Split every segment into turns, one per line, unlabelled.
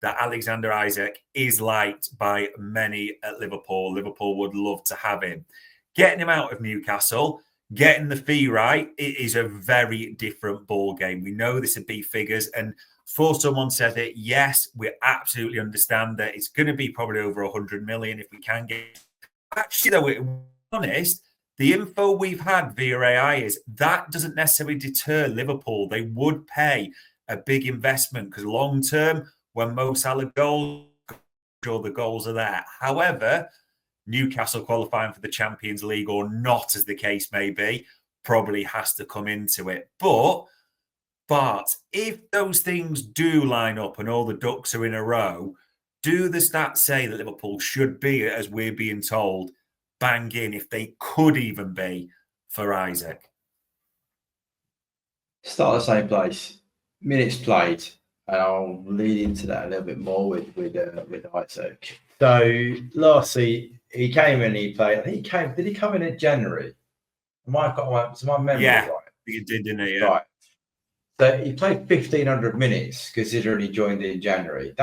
that Alexander Isak is liked by many at Liverpool. Liverpool would love to have him. Getting him out of Newcastle, getting the fee right, it is a very different ball game. We know this would be figures, and for someone said it, yes, we absolutely understand that it's going to be probably over 100 million if we can get. Actually, though, to be honest, the info we've had via AI is that doesn't necessarily deter Liverpool. They would pay a big investment because long term, when Mo Salah goals, sure the goals are there. However, Newcastle qualifying for the Champions League or not, as the case may be, probably has to come into it. But if those things do line up and all the ducks are in a row, do the stats say that Liverpool should be, as we're being told, bang in, if they could even be, for Isak?
Start the same place. Minutes played, and I'll lead into that a little bit more with Isak. So last season he came in, he played. I think he came. Did he come in January? My memory right?
He did, didn't he? Yeah.
Right. So he played 1,500 minutes, considering he joined in January.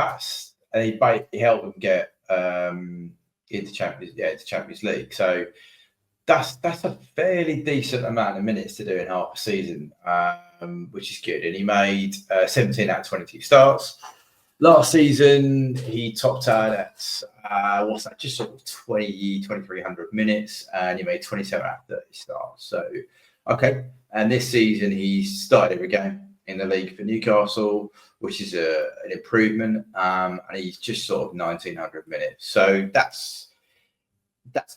And he helped them get into Champions League. So that's a fairly decent amount of minutes to do in half a season, which is good. And he made 17 out of 22 starts. Last season, he topped out at just sort of 2,300 minutes, and he made 27 out of 30 starts. So, okay. And this season, he started every game in the league for Newcastle, which is an improvement. And he's just sort of 1,900 minutes. So that's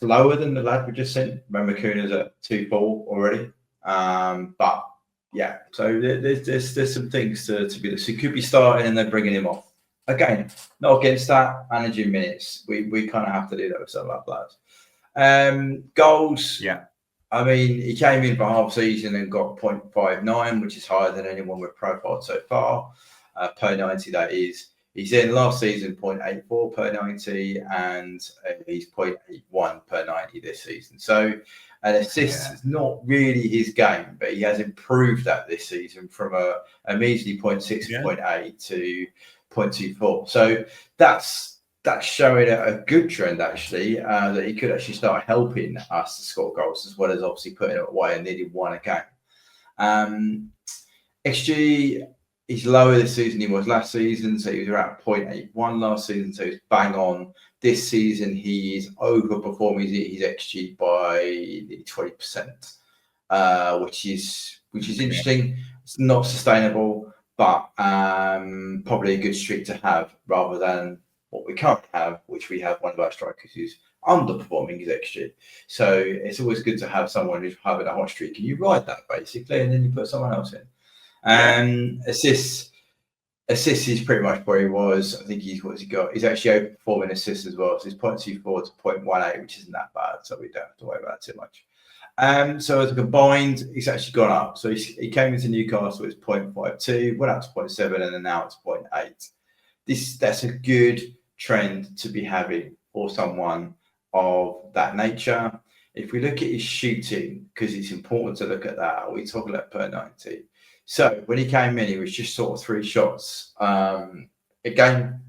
lower than the lad we just sent. Remember, Kuna's at 2-4 already. But yeah, so there's some things to be. So he could be starting and then bringing him off. Again, not against that. Managing minutes, we kind of have to do that with some of our players. Goals.
Yeah.
I mean, he came in for half season and got 0.59, which is higher than anyone we've profiled so far, per 90, that is. He's in last season 0.84 per 90, and he's 0.81 per 90 this season. So an assist is not really his game, but he has improved that this season from a measly 0.6 to 0.8 to 0.24. So that's showing a good trend, actually, that he could actually start helping us to score goals, as well as obviously putting it away and nearly one a game. XG is lower this season than he was last season, so he was around 0.81 last season, so he's bang on. This season, he is overperforming his XG by nearly 20%, which is interesting. It's not sustainable, but probably a good streak to have, rather than what we currently have, which we have one of our strikers who's underperforming his XG. So it's always good to have someone who's having a hot streak, and you ride that basically, and then you put someone else in. Assists is pretty much where he was. I think what's he got? He's actually overperforming assists as well. So he's 0.24 to 0.18, which isn't that bad. So we don't have to worry about it too much. So as a combined, he's actually gone up. So he came into Newcastle, it's 0.52, went up to 0.7, and then now it's 0.8. That's a good trend to be having for someone of that nature. If we look at his shooting, because it's important to look at that, we talk about per 90. So when he came in, he was just sort of 3 shots a game,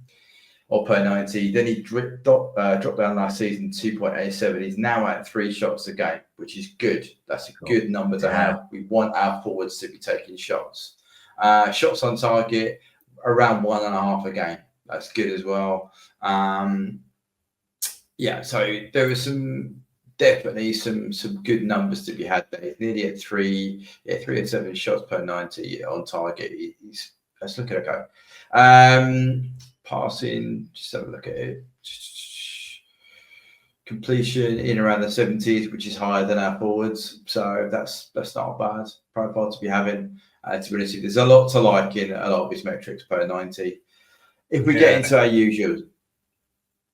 or per 90. Then he dropped down last season 2.87. He's now at 3 shots a game, which is good. That's a good number to have. We want our forwards to be taking shots. Shots on target, around 1.5 a game. That's good as well. So there was definitely some good numbers to be had there. He's nearly at 3 and 7 shots per 90 on target. Let's look at it. Passing, just have a look at it. Completion in around the 70s, which is higher than our forwards. So that's not a bad profile to be having. To be honest, there's a lot to like in a lot of his metrics per 90. If we get into our usual,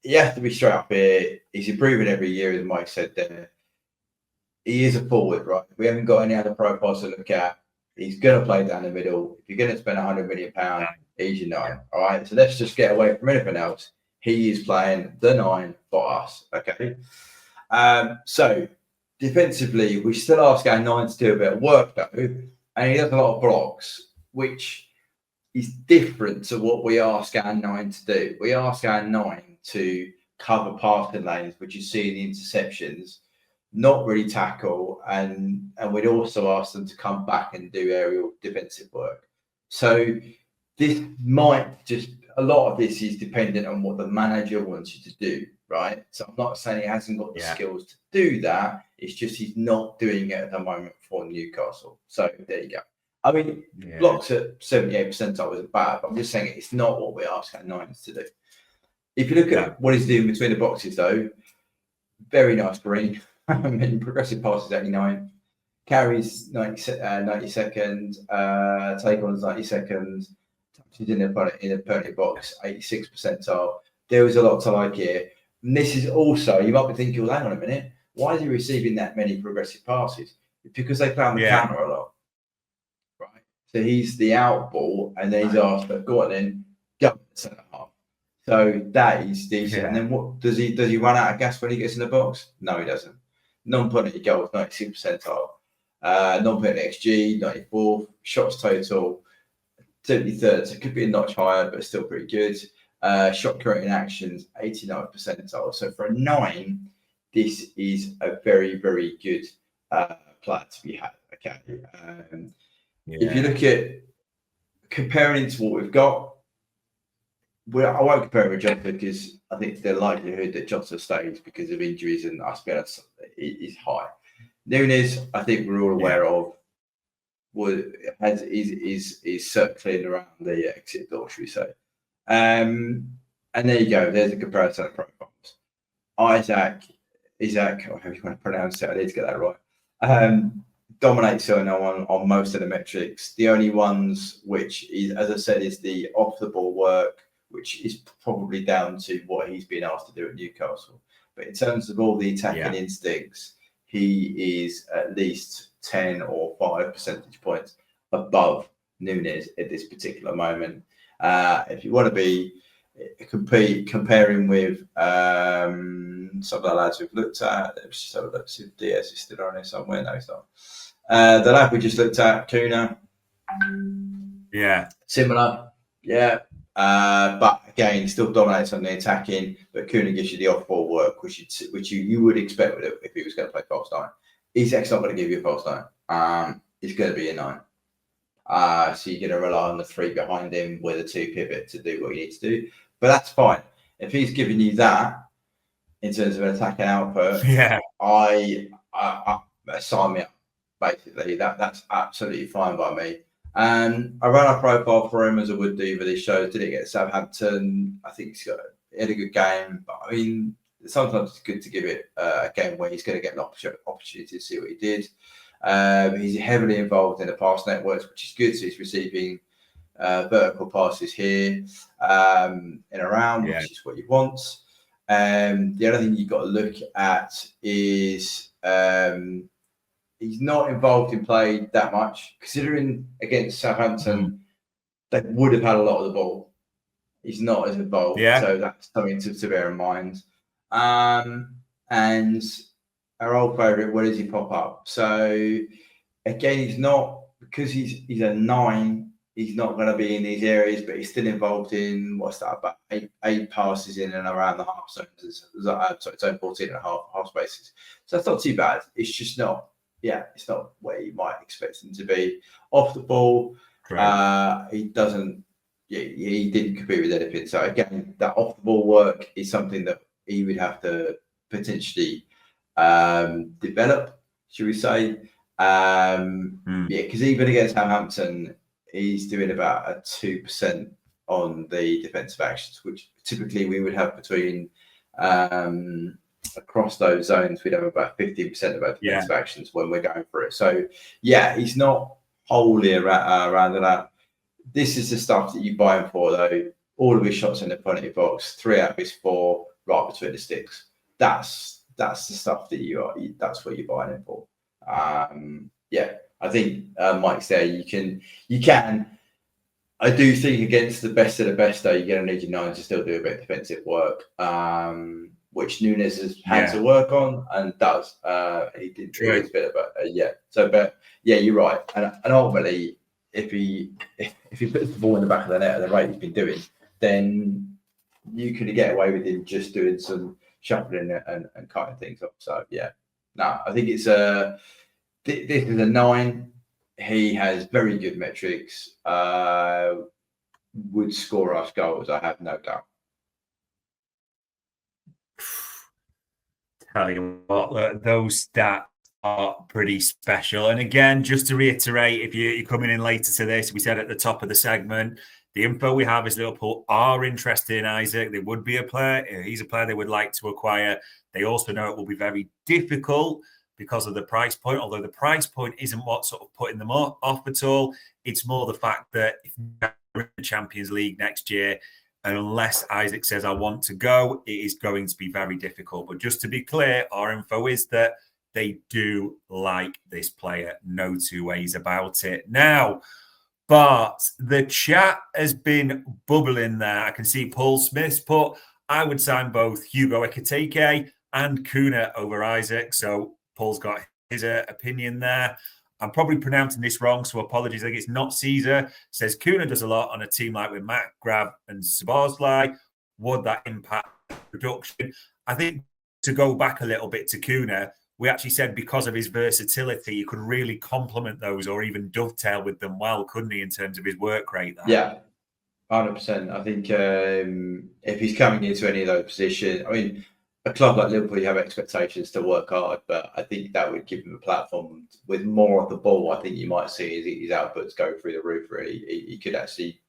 you have to be straight up here. He's improving every year, as Mike said there. He is a forward, right? We haven't got any other profiles to look at. He's going to play down the middle. If you're going to spend £100 million, he's your 9. All right. So let's just get away from anything else. He is playing the 9 for us. Okay. So defensively, we still ask our 9 to do a bit of work, though. And he does a lot of blocks, which is different to what we ask our 9 to do. We ask our 9 to cover passing lanes, which you see in the interceptions, not really tackle, and we'd also ask them to come back and do aerial defensive work. So this might just, a lot of this is dependent on what the manager wants you to do, right? So I'm not saying he hasn't got the skills to do that. It's just he's not doing it at the moment for Newcastle. So there you go. I mean, blocks at 78% wasn't bad, but I'm just saying it's not what we ask our 9s to do. If you look at what he's doing between the boxes, though, very nice green. Progressive passes 89, carries 90 seconds, take ons 90 seconds, touches in the penalty box 86 percentile. There was a lot to like here. And this is also, you might be thinking, well, hang on a minute, why is he receiving that many progressive passes? It's because they play on the counter a lot, right? So he's the out ball, and then he's asked, go on then, go to the centre half. So that is decent. And then what does he run out of gas when he gets in the box? No, he doesn't. Non-penalty goals 96 percentile. Non-penalty XG 94. Shots total 73rd. So it could be a notch higher, but still pretty good. Shot creating actions 89 percentile. So for a 9, this is a very, very good player to be had. Okay. If you look at comparing to what we've got, I won't compare him with Jota because I think the likelihood that Jota stays because of injuries and us being is high. Nunes, I think we're all aware of, is circling around the exit door, should we say? And there you go. There's a comparison of profiles. Isak, or however you want to pronounce it, I need to get that right. Dominates on most of the metrics. The only ones which is, as I said, is the off the ball work, which is probably down to what he's been asked to do at Newcastle. But in terms of all the attacking instincts, he is at least 10 or 5 percentage points above Nunes at this particular moment. If you want to be comparing with some of the lads we've looked at, let's just have a look, see if Diaz is still on here somewhere. No, he's not. The lad we just looked at, Kuna.
Yeah.
Similar. Yeah. But again, still dominates on the attacking, but Kuna gives you the off-ball work, which you would expect with it if he was going to play false 9. Isak's not going to give you a false 9. It's going to be a 9. So you're going to rely on the 3 behind him with a 2 pivot to do what you need to do. But that's fine. If he's giving you that in terms of an attacking output, I sign me up. Basically, that's absolutely fine by me. And I ran a profile for him as I would do for these shows. Did it get Southampton? I think he had a good game. But I mean, sometimes it's good to give it a game where he's going to get an opportunity to see what he did. He's heavily involved in the pass networks, which is good. So he's receiving vertical passes here and around, which is what you want. The other thing you've got to look at is he's not involved in play that much. Considering against Southampton, they would have had a lot of the ball. He's not as involved. So that's something to bear in mind. And our old favourite, where does he pop up? So again, he's not, because he's a 9, he's not going to be in these areas, but he's still involved in, about eight passes in and around the half zones. It's only 14 and a half spaces. So that's not too bad. It's just not, it's not where you might expect him to be. Off the ball, he doesn't, he didn't compete with anything. So again, that off the ball work is something that he would have to potentially develop, should we say? Because even against Southampton, he's doing about a 2% on the defensive actions, which typically we would have between across those zones. We'd have about 15% of our defensive actions when we're going for it. So he's not wholly around that. This is the stuff that you buy him for, though. All of his shots in the penalty box, 3 out of his 4 right between the sticks. That's the stuff that that's what you're buying him for. I think Mike's there. You can. I do think against the best of the best, though, you're going to need your 9 to still do a bit of defensive work, which Nunes has had to work on and does. He did a bit of it, So, but you're right. And ultimately, if he puts the ball in the back of the net at the rate he's been doing, then you could get away with him just doing some shuffling and cutting things up. So yeah, no, I think it's this is a 9. He has very good metrics. Would score us goals, I have no doubt.
Tell you what, those stats are pretty special. And again, just to reiterate, if you're coming in later to this, we said at the top of the segment, the info we have is Liverpool are interested in Isak. They would be a player. He's a player they would like to acquire. They also know it will be very difficult because of the price point, although the price point isn't what's sort of putting them off at all. It's more the fact that if you're in the Champions League next year, and unless Isak says, I want to go, it is going to be very difficult. But just to be clear, our info is that they do like this player. No two ways about it. Now, but the chat has been bubbling there. I can see Paul Smith's put, I would sign both Hugo Ekitike and Kuna over Isak. So Paul's got his opinion there. I'm probably pronouncing this wrong, so apologies. I think it's not Caesar. Says Kuna does a lot on a team like with Matt, Grab, and Szoboszlai. Would that impact production? I think to go back a little bit to Kuna, we actually said because of his versatility, he could really complement those or even dovetail with them well, couldn't he, in terms of his work rate there?
Yeah, 100%. I think if he's coming into any of those positions, I mean, a club like Liverpool, you have expectations to work hard, but I think that would give him a platform with more of the ball. I think you might see his outputs go through the roof. Really, he could actually,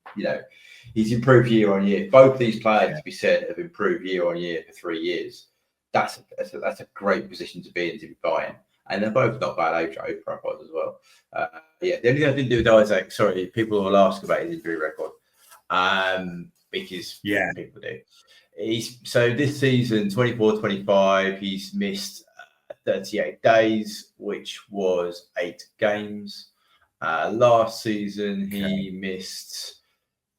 he's improved year on year. Both these players, to be said, have improved year on year for 3 years. That's a great position to be in, to be buying, and they're both not bad age profiles as well. The only thing I didn't do with Isak, sorry, people will ask about his injury record, because people do. So this season, 24-25, he's missed 38 days, which was 8 games. Last season, he missed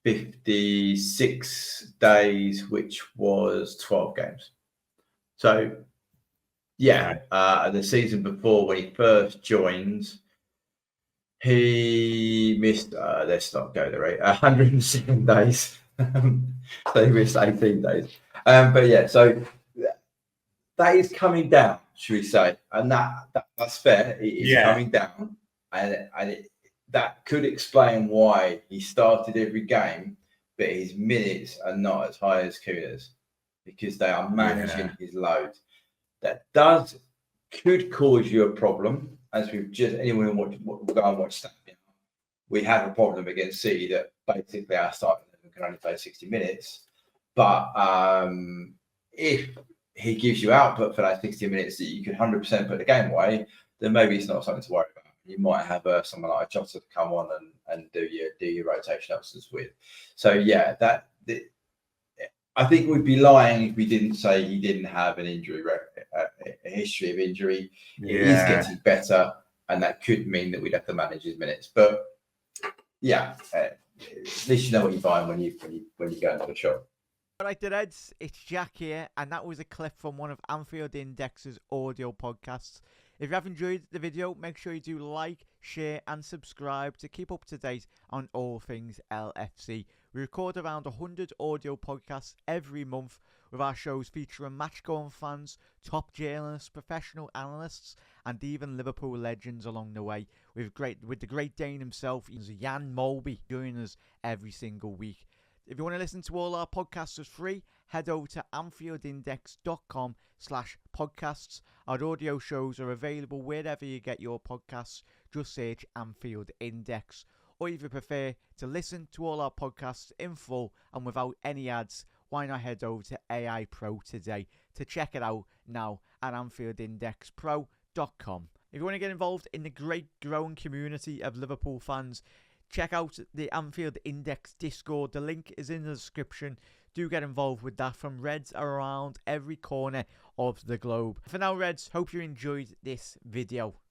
56 days, which was 12 games. So, the season before, when he first joined, he missed, let's not go there, right? 107 days. So he missed 18 days. So that is coming down, should we say? And that's fair. It is coming down. And that could explain why he started every game, but his minutes are not as high as Kuna's, because they are managing his load. That could cause you a problem, as we've just, anyone who will go and watch that. We have a problem against City that basically our starting can only play 60 minutes. But if he gives you output for that 60 minutes that you can 100% put the game away, then maybe it's not something to worry about. You might have someone like Jota come on and do your rotation options with. So I think we'd be lying if we didn't say he didn't have an injury a history of injury. It is getting better, and that could mean that we'd have to manage his minutes. But at least you know what you're buying when you go into the shop.
All right, the Reds, it's Jack here, and that was a clip from one of Anfield Index's audio podcasts. If you have enjoyed the video, make sure you do like, share, and subscribe to keep up to date on all things LFC. We record around 100 audio podcasts every month, with our shows featuring match-going fans, top journalists, professional analysts, and even Liverpool legends along the way. With the Great Dane himself, Jan Molby, joining us every single week. If you want to listen to all our podcasts for free, head over to anfieldindex.com/podcasts. Our audio shows are available wherever you get your podcasts. Just search Anfield Index. Or if you prefer to listen to all our podcasts in full and without any ads, why not head over to AI Pro today to check it out now at AnfieldIndexPro.com. If you want to get involved in the great growing community of Liverpool fans, check out the Anfield Index Discord. The link is in the description. Do get involved with that, from Reds around every corner of the globe. For now, Reds, hope you enjoyed this video.